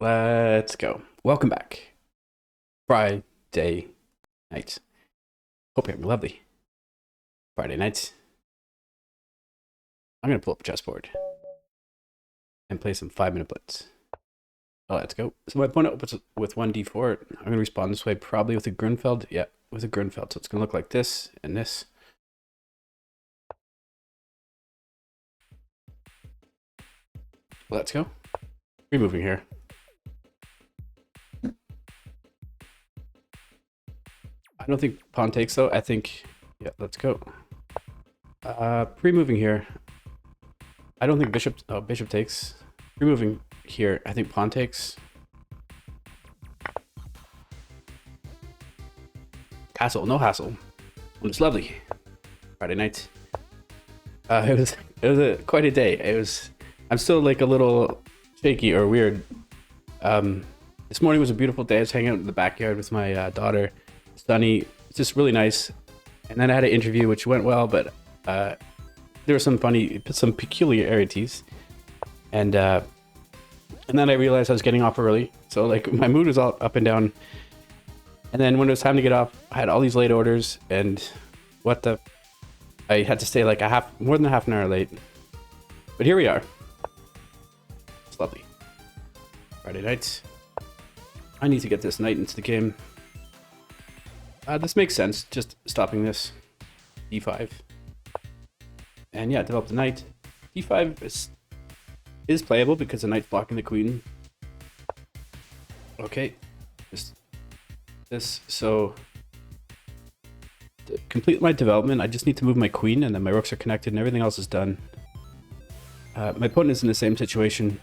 Let's go. Welcome back. Friday night. Hope you're having a lovely Friday night. I'm going to pull up a chessboard and play some 5-minute blitz. Oh, let's go. So my opponent opens with 1d4. I'm going to respond this way, probably with a Grunfeld. Yeah, with a Grunfeld. So it's going to look like this and this. Let's go. Removing here. I don't think pawn takes though. I think, yeah, let's go. Pre-moving here. I don't think bishop takes. Pre-moving here. I think pawn takes. Hassle, no hassle. Well, it's lovely. Friday night. It was quite a day. I'm still like a little shaky or weird. This morning was a beautiful day. I was hanging out in the backyard with my daughter, Sunny. It's just really nice. And then I had an interview which went well, but there were some peculiarities. And then I realized I was getting off early. So like my mood was all up and down. And then when it was time to get off, I had all these late orders and I had to stay like more than a half an hour late. But here we are. It's lovely. Friday night. I need to get this knight into the game. This makes sense, just stopping this. D5. And yeah, develop the knight. D5 is playable because the knight's blocking the queen. Okay. So to complete my development, I just need to move my queen and then my rooks are connected and everything else is done. My opponent is in the same situation.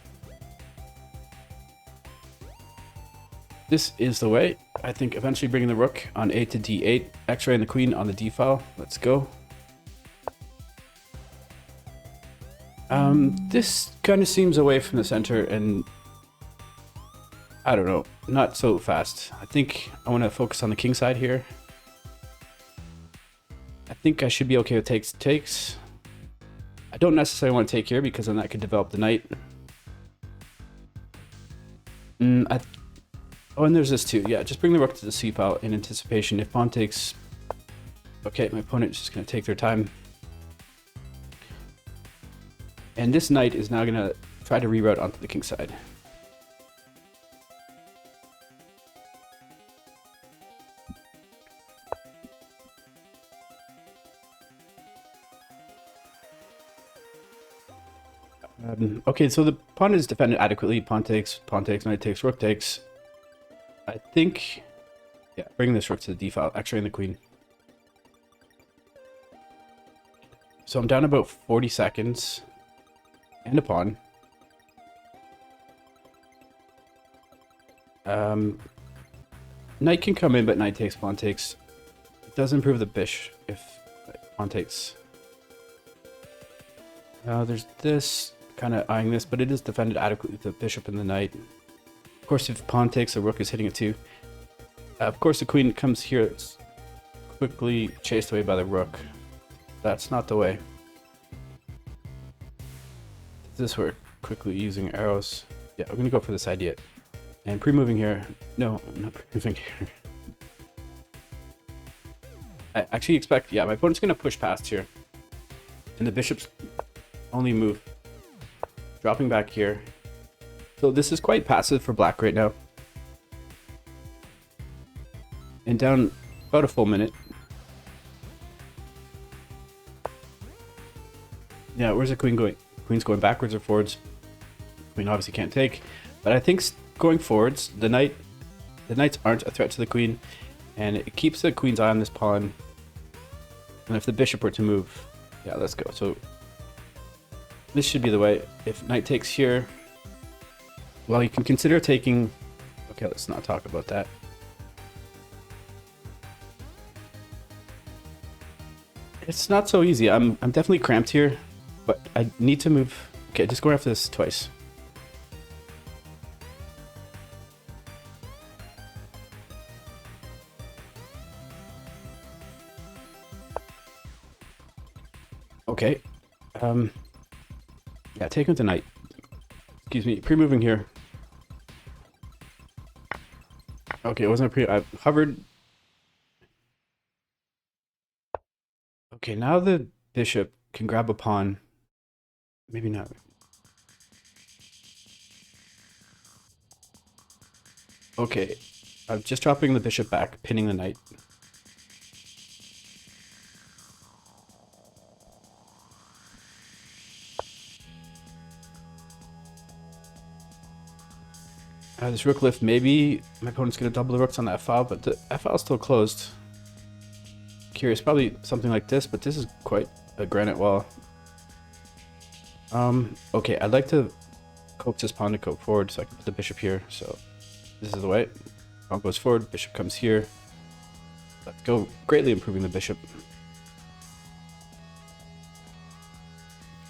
This is the way. I think eventually bringing the rook on a to d8, x-ray and the queen on the d file. Let's go. This kind of seems away from the center and I don't know, not so fast. I think I want to focus on the king side here. I think I should be okay with takes. I don't necessarily want to take here because then that could develop the knight. Oh, and there's this too. Yeah, just bring the rook to the c file in anticipation. If pawn takes... Okay, my opponent's just going to take their time. And this knight is now going to try to reroute onto the king side. Okay, so the pawn is defended adequately. Pawn takes, knight takes, rook takes. I think, yeah, bring this rook to the d file, x-raying the queen. So I'm down about 40 seconds and a pawn. Knight can come in, but knight takes, pawn takes. It does improve the bishop if pawn takes. There's this, kind of eyeing this, but it is defended adequately with the bishop and the knight. Of course, if pawn takes, the rook is hitting it too. Of course, the queen comes here. It's quickly chased away by the rook. That's not the way. Does this work? Quickly using arrows. Yeah, we're going to go for this idea. And pre-moving here. No, I'm not pre-moving here. I actually expect... Yeah, my opponent's going to push past here. And the bishop's only move. Dropping back here. So this is quite passive for black right now. And down about a full minute. Yeah, where's the queen going? Queen's going backwards or forwards. Queen obviously can't take. But I think going forwards, the knights aren't a threat to the queen. And it keeps the queen's eye on this pawn. And if the bishop were to move, yeah, let's go. So this should be the way. If knight takes here, well, you can consider taking... Okay, let's not talk about that. It's not so easy. I'm definitely cramped here, but I need to move. Okay, just going after this twice. Okay. Yeah, taking with the knight. Excuse me, pre-moving here. Okay, it wasn't a pre. I hovered. Okay, now the bishop can grab a pawn. Maybe not. Okay, I'm just dropping the bishop back, pinning the knight. This rook lift, maybe my opponent's going to double the rooks on that file, but the F file is still closed. Curious, probably something like this, but this is quite a granite wall. Okay, I'd like to coax this pawn to go forward so I can put the bishop here. So this is the way. Pawn goes forward, bishop comes here. Let's go, greatly improving the bishop.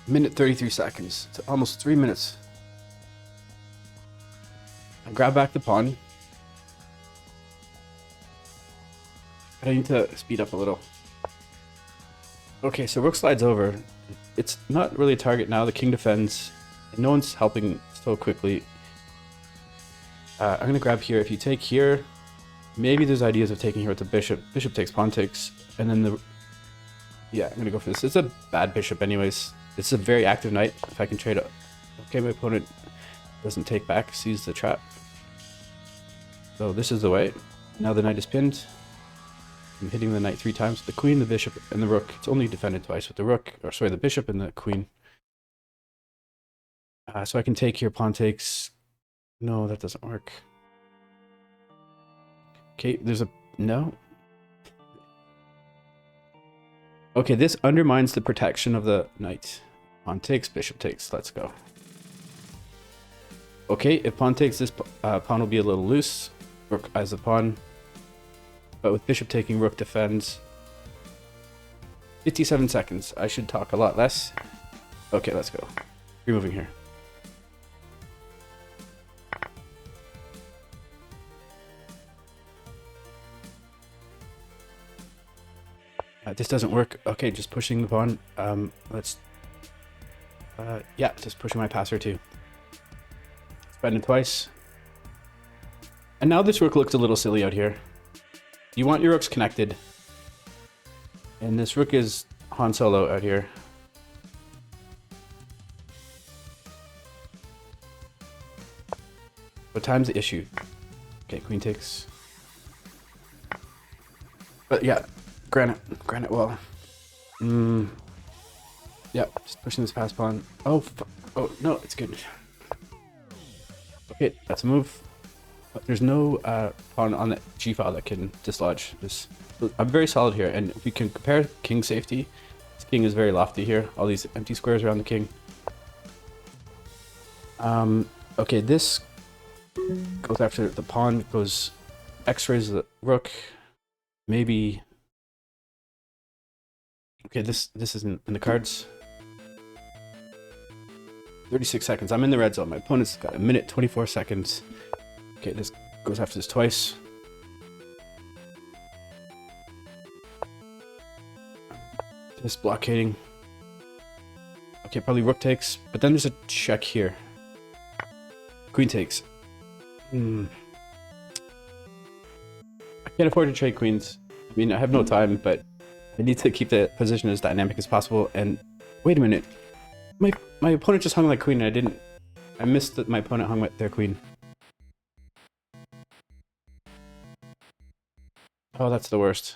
Minute 33 seconds, to almost 3 minutes. I grab back the pawn. But I need to speed up a little. Okay, so rook slides over. It's not really a target now. The king defends. And no one's helping so quickly. I'm going to grab here. If you take here, maybe there's ideas of taking here with the bishop. Bishop takes, pawn takes, and then the... Yeah, I'm going to go for this. It's a bad bishop anyways. This is a very active knight. If I can trade it. Okay, my opponent doesn't take back, sees the trap. So this is the way. Now the knight is pinned. I'm hitting the knight 3 times. The queen, the bishop, and the rook. It's only defended twice with the rook, or sorry, the bishop and the queen. So I can take here, pawn takes. No, that doesn't work. Okay, there's a... No. Okay, this undermines the protection of the knight. Pawn takes, bishop takes. Let's go. Okay, if pawn takes, this pawn will be a little loose. Rook as a pawn. But with bishop taking, rook defends. 57 seconds. I should talk a lot less. Okay, let's go. Removing here. This doesn't work. Okay, just pushing the pawn. Yeah, just pushing my passer too. Spending twice. And now this rook looks a little silly out here. You want your rooks connected. And this rook is Han Solo out here. What time's the issue? Okay, queen takes. But yeah, granite wall. Yeah, just pushing this pass pawn. Oh, oh no, it's good. Okay, that's a move. But there's no pawn on the G file that can dislodge this. I'm very solid here, and if you can compare king safety, this king is very lofty here. All these empty squares around the king. Okay, this goes after the pawn, goes X-rays the rook. Maybe. Okay, this isn't in the cards. 36 seconds. I'm in the red zone. My opponent's got a minute 24 seconds. Okay, this goes after this twice. Just blockading. Okay, probably rook takes, but then there's a check here. Queen takes. I can't afford to trade queens. I mean, I have no time, but I need to keep the position as dynamic as possible. And wait a minute. My opponent just hung like queen, and I didn't. I missed that my opponent hung with their queen. Oh, that's the worst.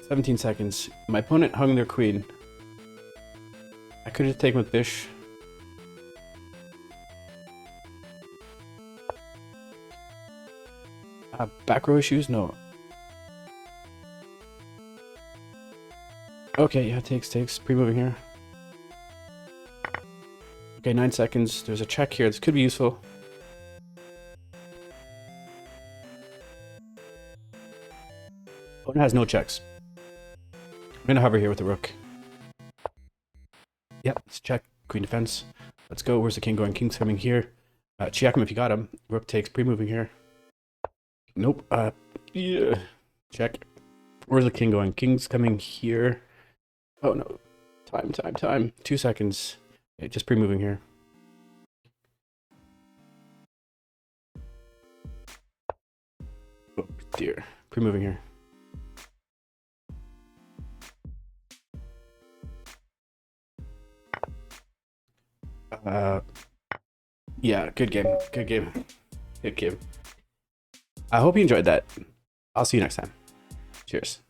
17 seconds. My opponent hung their queen. I could have taken with bish. Back row issues? No. Okay, yeah, takes. Pre-moving here. Okay, 9 seconds. There's a check here. This could be useful. Opponent has no checks. I'm gonna hover here with the rook. Yep, let's check. Queen defense. Let's go. Where's the king going? King's coming here. Check him if you got him. Rook takes. Pre-moving here. Nope. Yeah. Check. Where's the king going? King's coming here. Oh no. Time. 2 seconds. Okay, just pre-moving here. Oh dear. Pre-moving here. Uh, yeah, good game. Good game. Good game. I hope you enjoyed that. I'll see you next time. Cheers.